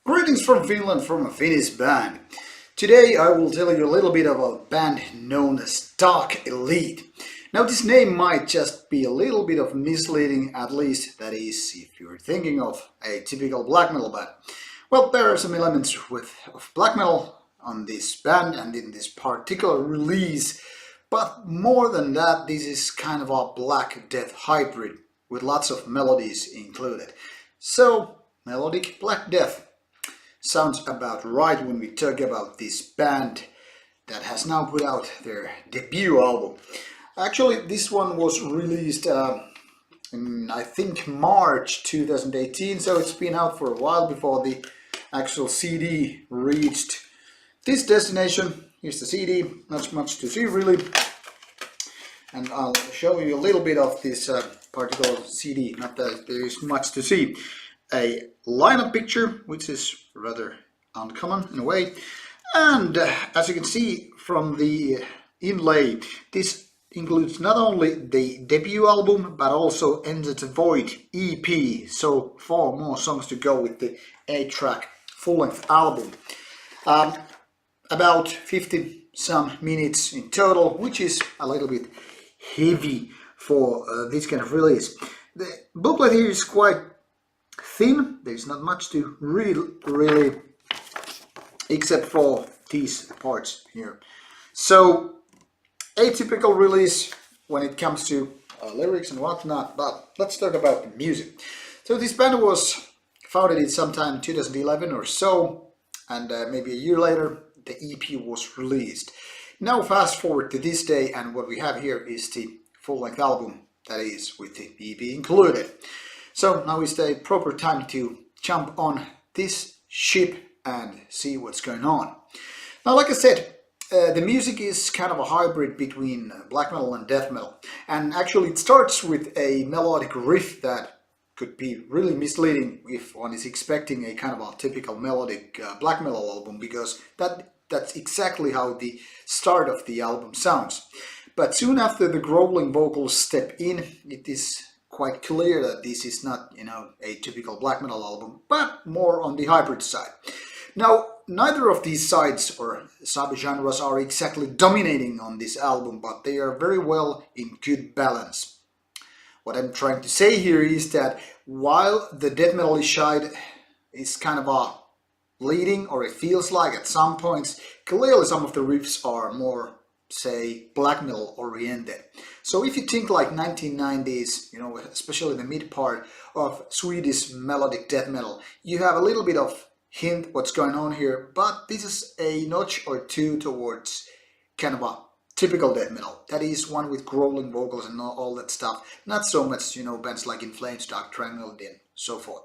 Greetings from Finland from a Finnish band. Today I will tell you a little bit about a band known as Dark Elite. Now this name might just be a little bit of misleading, at least that is if you're thinking of a typical black metal band. Well, there are some elements of black metal on this band and in this particular release, but more than that, this is kind of a black death hybrid with lots of melodies included. So, melodic black death sounds about right when we talk about this band that has now put out their debut album. Actually, this one was released in I think March 2018, so it's been out for a while before the actual CD reached this destination. Here's the CD, not much to see really, and I'll show you a little bit of this particular CD, not that there is much to see. A lineup picture, which is rather uncommon in a way, and as you can see from the inlay, this includes not only the debut album but also Enter the Void EP, so 4 more songs to go with the 8-track full-length album. About 50 some minutes in total, which is a little bit heavy for this kind of release. The booklet here is quite thin, there's not much to read really, except for these parts here. So, atypical release when it comes to lyrics and whatnot, but let's talk about the music. So this band was founded in sometime in 2011 or so, and maybe a year later the EP was released. Now fast forward to this day, and what we have here is the full-length album, that is with the EP included. So now is the proper time to jump on this ship and see what's going on. Now, like I said, the music is kind of a hybrid between black metal and death metal. And actually it starts with a melodic riff that could be really misleading if one is expecting a kind of a typical melodic black metal album, because that's exactly how the start of the album sounds. But soon after the growling vocals step in, it is quite clear that this is not, a typical black metal album, but more on the hybrid side. Now, neither of these sides or subgenres are exactly dominating on this album, but they are very well in good balance. What I'm trying to say here is that while the death metal side is kind of a leading, or it feels like at some points, clearly some of the riffs are more, say, black metal oriented. So if you think like 1990s, especially the mid part of Swedish melodic death metal, you have a little bit of hint what's going on here, but this is a notch or two towards kind of a typical death metal. That is one with growling vocals and all that stuff. Not so much, bands like In Flames, Dark Triangle, and so forth.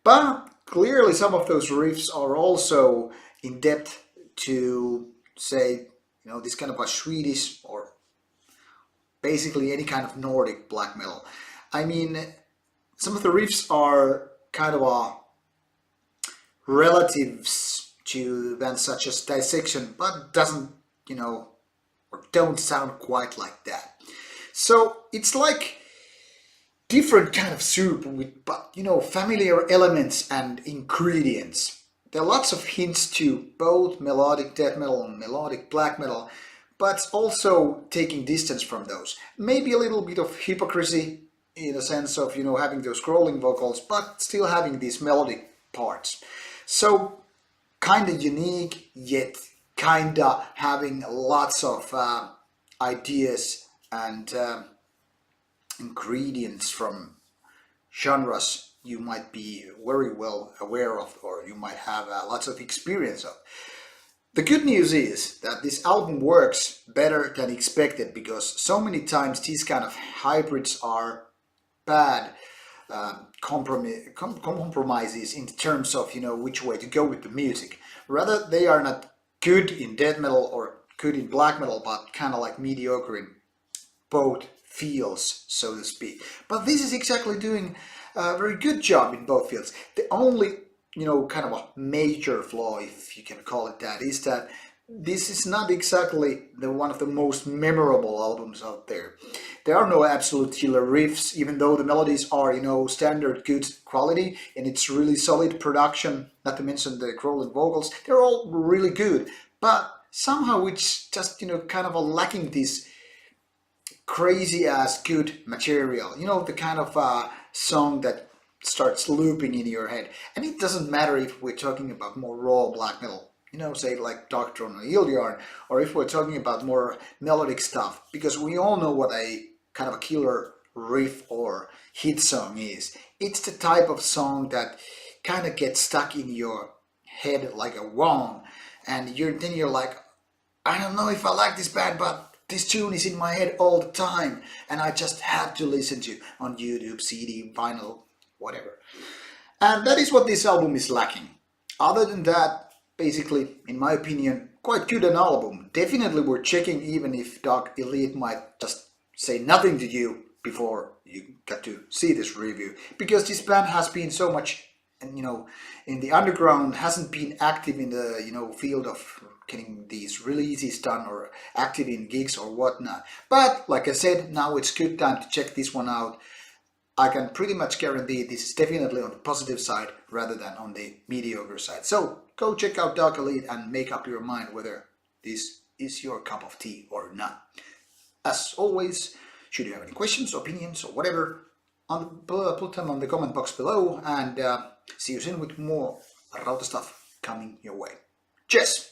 But clearly some of those riffs are also in depth to, say, this kind of a Swedish or basically any kind of Nordic black metal. I mean, some of the riffs are kind of a relatives to bands such as Dissection, but doesn't, or don't sound quite like that. So it's like different kind of soup with, but familiar elements and ingredients. There are lots of hints to both melodic death metal and melodic black metal, but also taking distance from those. Maybe a little bit of hypocrisy in the sense of, having those scrolling vocals, but still having these melodic parts. So, kinda unique, yet kinda having lots of ideas and ingredients from genres you might be very well aware of, or you might have lots of experience of. The good news is that this album works better than expected, because so many times these kind of hybrids are bad compromises in terms of which way to go with the music. Rather, they are not good in death metal or good in black metal, but kind of like mediocre in both fields, so to speak. But this is exactly doing a very good job in both fields. The only kind of a major flaw, if you can call it that, is that this is not exactly the one of the most memorable albums out there. There are no absolute killer riffs, even though the melodies are, standard good quality and it's really solid production, not to mention the crawling vocals. They're all really good, but somehow it's just, kind of a lacking this crazy ass good material. The kind of song that starts looping in your head. And it doesn't matter if we're talking about more raw black metal, say like Doctrine or Ildjarn, or if we're talking about more melodic stuff, because we all know what a kind of a killer riff or hit song is. It's the type of song that kind of gets stuck in your head like a worm, and then you're like, I don't know if I like this band, but this tune is in my head all the time, and I just have to listen to on YouTube, CD, vinyl, whatever. And that is what this album is lacking. Other than that, basically, in my opinion, quite good an album. Definitely worth checking, even if Dark Elite might just say nothing to you before you get to see this review, because this band has been so much, in the underground, hasn't been active in the field of getting these releases done or active in gigs or whatnot. But like I said, now it's good time to check this one out. I can pretty much guarantee this is definitely on the positive side rather than on the mediocre side. So go check out Dark Elite and make up your mind whether this is your cup of tea or not. As always, should you have any questions, opinions, or whatever, put them on the comment box below, and see you soon with more Rauta stuff coming your way. Cheers!